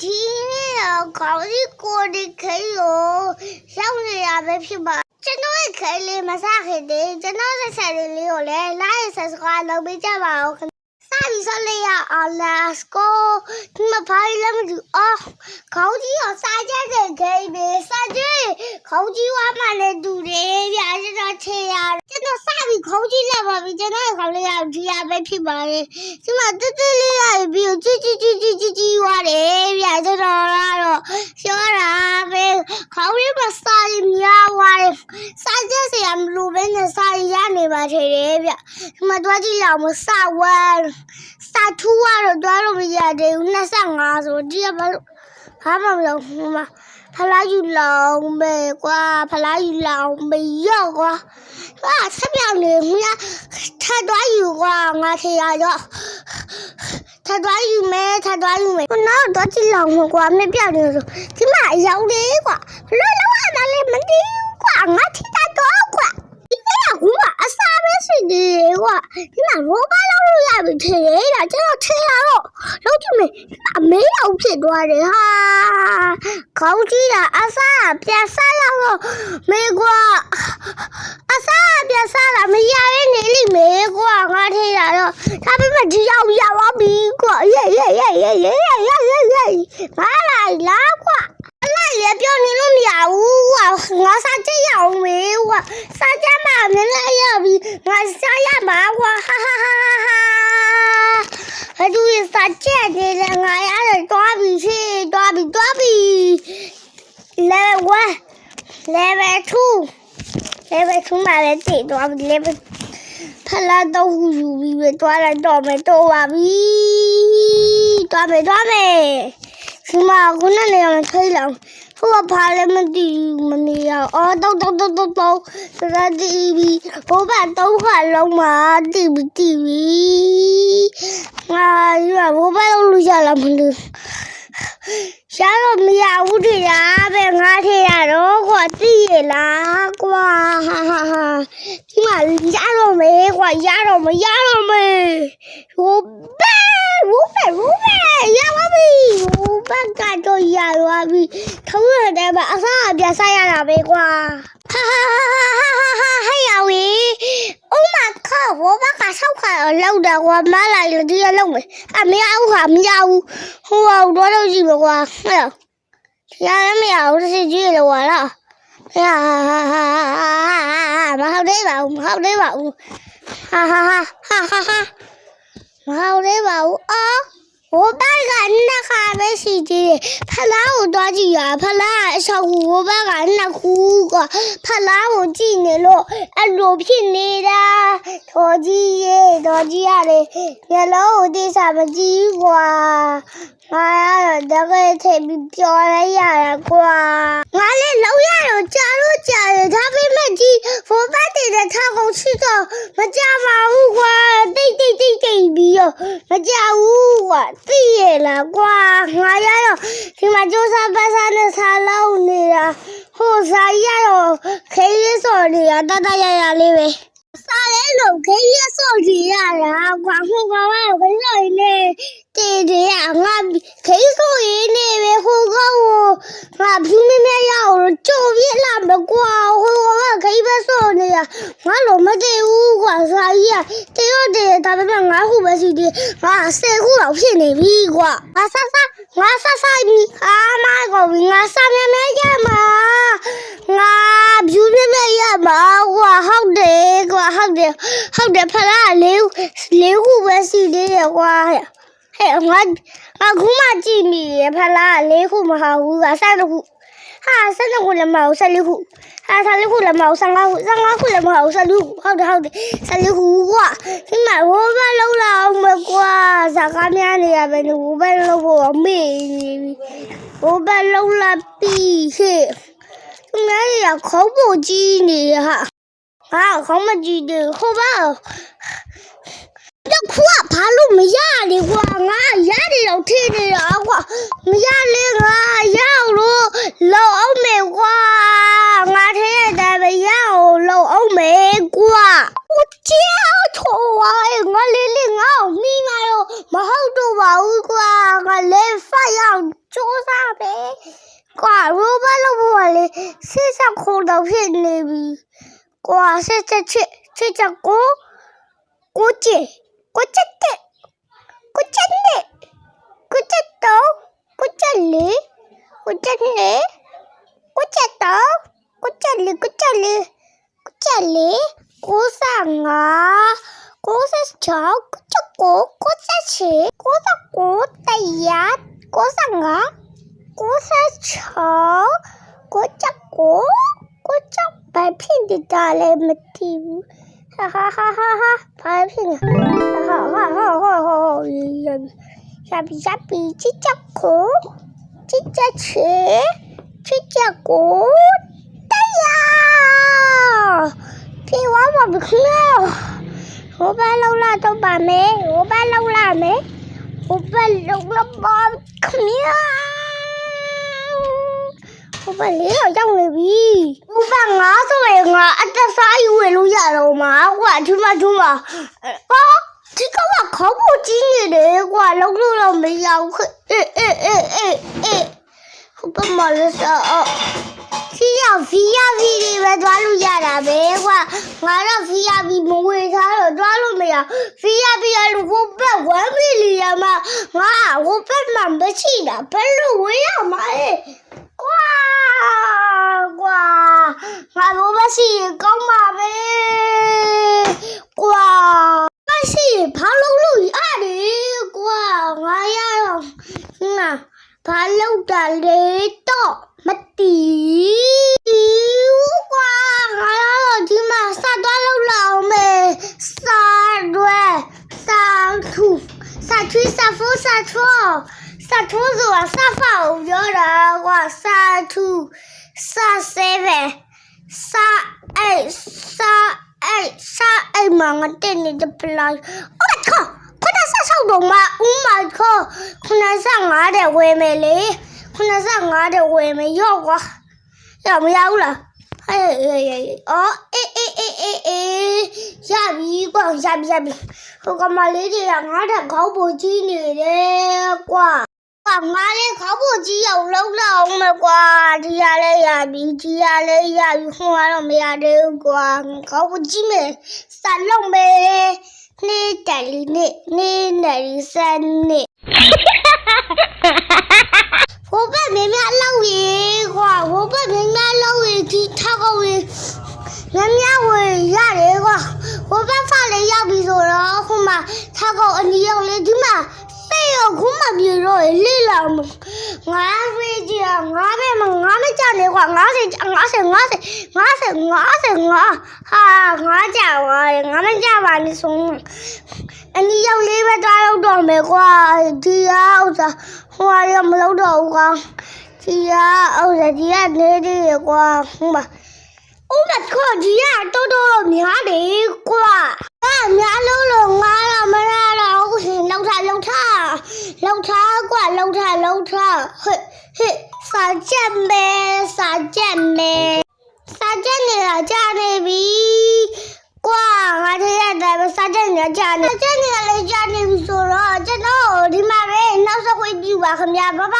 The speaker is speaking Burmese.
ဒီနေ့တော့ခေါင်းကြီးကိုဒီခေရောရောက်နေရပဲဖြစ်ပါကျွန်တော်ရဲ့ခဲလေးမစားခဲ့သေးကျွန်တော်ဆက်ဆက်လေးကိုလည်းလာရဆက်စကားလုပ်ပေးကြပါဦးစာပြီးဆက်လိုက်ရအောင် let's go ဒီမှာဘာလဲမသိအော်ခေါင်းကြီးရောစားကြတဲ့ခဲပဲစားကြခေါင်းကြီးဝါမှလည်းတူတယ်ဗျာကျွန်တော်ချေရကျွန်တော်စားပြီးခေါင်းကြီးလက်ပါပြီကျွန်တော်ရဲ့ခေါင်းလေးကဒီရပဲဖြစ်ပါလေဒီမှာတူတူလေးရပြီးကြီးဝါတယ်ဗျာကျွန်တော်ကတော့ပြောတာပဲခေါင်းလေးမစားရင်များဝါတယ်စားကြစရာမလိုဘဲနဲ့စားရနေပါသေးတယ်ဗျဒီမှာတွားကြည့်လောက်မစားဝဲစာထူကတော့တွားလို့မရသေးဘူး25ဆိုဒီကဘာလို့ဘာမှမလုပ်ဘူးမဖလားယူလောင်ပဲကွာဖလားယူလောင်မရော့ကွာဆက်ပြောင်းနေမြတ်ထပ်တွားယူကွာငါထေရရော့ထပ်တွားယူမယ်ခုနောက်တော့ကြည့်လောင်ကွာမပြောင်းနေဆိုဒီမှာရောက်တယ်ကွာဘလို့လောက်ရတာလဲမသိဘူးကွာငါထိတာတော့ကွာဒီကအစားပဲရှိတယ်ကွာဒီမှာဘောပါလောက်လို့ရပြီထင်တယ်ဒါကျွန်တော်ထင်လာတော့လောက်ကြည့်မယ်အမေရောက်ဖြစ်သွားတယ်ဟာခေါင်းကြီးတာအစားပြန်စားလောက်တော့မေကွာအစားပြန်စားလာမရရဲ့နေလိမ့်မယ်ကွာငါထင်လာတော့ဒါပေမဲ့ဒီရောက်ရသွားပြီကွာယေငါလိုက်လားကွာလိုက်ရပြောနေလို့မရဘူးကွာငါစားကြည့်ရအောင်မေကွာစားကြမှာမင်းလည်းရပြီငါစားရမှာကွာဟာဘာလို့စားကြနေလဲငါရတယ်တွားပြီlevel 1 level 2မှာလည်းတည်သွားပြီ level ဖလာတော့ယူပြီးပဲတွားလိုက်တော့မယ်တော့ပါပြီတွားမယ်ဒီမှာခုနနေအောင်ထိလောင်ဟိုကဘာလဲမသိဘူးမနေရအော်တော့စရတီဗီဘိုးဘတော့ခါလုံးမှာတီဗီငါရဘိုးဘလုံးလူရလာမလို့ရှားတော့မရဘူးတရားပဲငါထေရတော့ကွာသိရလားကွာဟာဒီမှာရတော့မယ်ကွာရတော့မယ်ဘိုးဘရပါပြီဘိုးဘကတော့ရသွားပြီထုံးရတယ်ဗျအစားအပြစားရတာပဲကွာဟာဟဲ့ရဝေးဥမာခေါ်ဘိုးဘကဆောက်ခါလောက်တယ်ကွာမလိုက်လို့ဒီရလုံးမယ်မရဘူးဟိုတော့ကြည့်ပါကွာဟဲ့ရလည်းမရဘူးစစ်ကြည့်လို့ကွာလားမဟုတ်သေးပါဘူးဟာမဟုတ်သေးပါဘူးအော်ဘိုးဘကနှစ်ခါပဲရှိသေးတယ်ဖလားကိုတွားကြည့်ရဖလားအဆောက်ဘိုးဘကနှစ်ခုကဖလားကိုကြည့်နေလို့အဲ့လိုဖြစ်နေတာတော်ကြီးရတယ်ညလုံးကိုတိစားမကြည့်ကွာငါရတော့တကယ်ထည့်ပြီးပြောလိုက်ရတာကွာငါလည်းလောက်ရတော့ကြာတယ်ဒါပေမဲ့ဒီဘိုးဘတည်တဲ့ထားကုန်ရှိတော့မကြပါဘူးကွာတိတ်ပြီးတော့မကြဘူးကွာသိရလားကွာငါရတော့ဒီမှာကြိုးစားပတ်စားနဲ့စားလောက်နေတာဟိုစားရတော့ခေးလေးစော်နေတာတရလေးပဲစားလဲလို့ခေးလေးစော်ကြည့်ရတာကွာဟိုကောင်ကခေးစော်နေတေးငါခေးစော်ရင်းနေပဲဟိုကောင်ငါဖြူးနေရအောင်ကြိုပြစ်လာမကွာဟိုကောင်ကခေးပဲစော်နေတာငါလို့မတည်ဘူးကွာစားရတေးဒါပေမဲ့ငါခုပဲရှိသေးငါ10ခုလောက်ဖြစ်နေပြီကွာငါစားပြီမကောပြီငါစားမြဲရမှာငါဖြူးနေရမှာကွာဟုတ်တယ်ဖလားလေးခုပဲရှိသေးတယ်ကွာဟဲ့ငါခုမှကြည့်မိရဖလားလေးခုမဟုတ်ဘူးက12ခု12ခုလည်းမဟုတ်14ခု14ခုလည်းမဟုတ်15ခုလည်းမဟုတ်14ခုဟုတ်တယ်14ခုကွာဒီမှာဘိုးဘလုံးလာအောင်မကွာစကားများနေရပဲဘိုးဘလုံးဖို့မေ့နေပြီဘိုးဘလုံးလာပြီးဟဲ့သူများရခေါင်းပိုကြီးနေဟာခေါင်းမကြည့်တယ်ဟိုဘာတော့ခွာဘာလို့မရလေကွာငါရတယ်တော့ထင်းနေတာကွာမရလေငါရအောင်လို့လုံအောင်မယ်ကွာငါထဲရတဲ့မရအောင်လုံအောင်မယ်ကွာ我叫错啊！我哩，我咪嘛哟，冇好多话我啩，我哩发扬做ကွာရိုးဘလို့ပေါ်လေစစ်ဆက်ခိုးတော့ဖြစ်နေပြီကွာစစ်ချက်ကိုကိုကျတဲ့ကိုချက်တော့ကိုချက်လေကိုချက်တော့ကိုချက်လေကိုချက်တော့ကိုချက်လေ95 96 99 98 99 100 95 96 99 ဘာဖြစ်နေတာလဲမသိဘူးဟာဘာဖြစ်နေဟာရှာပီချစ်ချက်ကိုချစ်ချက်ချေချစ်ချက်ကိုတရားပြေဝါမဘခလောဟိုဘလောက်လာတော့ပါမယ်ဟိုဘလောက်လာမယ်ဟိုဘလောက်လာပါခမရဟိုဘလေးရောက်နေပြီဟိုဘငါဆိုရင်ငါအသက်စားယူဝယ်လို့ရတော့မှာကွာဒီမှာဟာဒီကမခေါင်းပေါ်ကြီးနေတယ်ကွာလုံးလို့တော့မရဘူးအေးဟိုဘမလေးစားဖီယာဗီတွေပဲသွားလို့ရတာပဲကွာငါတော့ဖီယာဗီမဝေထားတော့သွားလို့မရဖီယာဗီကလူဘက်1 million မှာငါဟိုဘက်မှာမရှိတာဘယ်လိုဝေးရမှာလဲကွာငါတို့မရှိရင်ကောင်းပါပဲကွာမရှိရင်ဘာလို့ရတယ်ကွာငါရတော့ဘာလို့တာလဲတော့မတီးကွာငါတော့ဒီမှာစသွားလို့လာအောင်မယ်စာရွယ်စာထုစာထွေးစာဖိုးစာထောဆိုတာစာဖောက်ပြောတာကွာစာထုစာ7စာ8မှာငါတက်နေတဲ့ plan 96တော့မှ95တဲ့ဝယ်မယ်လေ95တဲ့ဝယ်မယ်ရော့ကွာရမရဘူးလားအော်အေးရပြီကွာရပြီဟိုကမလေးတွေကငါ့ထက်ခေါင်းပေါ်ကြီးနေတယ်ကွာငါလည်းခေါင်းပေါ်ကြီးအောင်လုံးအောင်မယ်ကွာဒီရလဲရပြီဟိုကတော့မရသေးဘူးကွာခေါင်းပေါ်ကြီးမယ်စလုံးမယ်နေ့တယ်လီနေ့နယ်ရီစနေဟိုဘက်မင်းများလောက်ရေကွာဟိုဘက်မင်းများလောက်ရေဒီထောက်ကောင်းရေမင်းများဝယ်ရတယ်ကွာဟိုဘက်ဖားလေးရောက်ပြီဆိုတော့ဟိုမှာထောက်ကောင်းအနီရောက်လေဒီမှာစေးရောခုမှပြေတော့လေလာငါဖေးကြီးငါပဲငါမကြနဲ့ကွာ50ဟာငါကြပါငါမကြပါနဲ့ဆုံးအနီရောက်လေးပဲသွားရောက်တော့မယ်ကွာဒီဥစ္စာဟိုရမလုပ်တော့ဘူးကွာဒီဥစ္စာဒီကနေဒီကွာဟိုမှာဦးမခေါ်ဒီတော်များတယ်ကွာများလို့ငါတော့မရတော့ဘူးရှင်လောက်ထားကွာလောက်ထားဟဲ့စာချက်နေတာကြာနေပြီကွာငါထည့်ရတယ်စာချက်နေတာကြာနေပြီဆိုတော့ကျွန်တော်ဒီမှာပဲနောက်ဆက်ခွင့်ပြုပါခင်ဗျာဘိုင်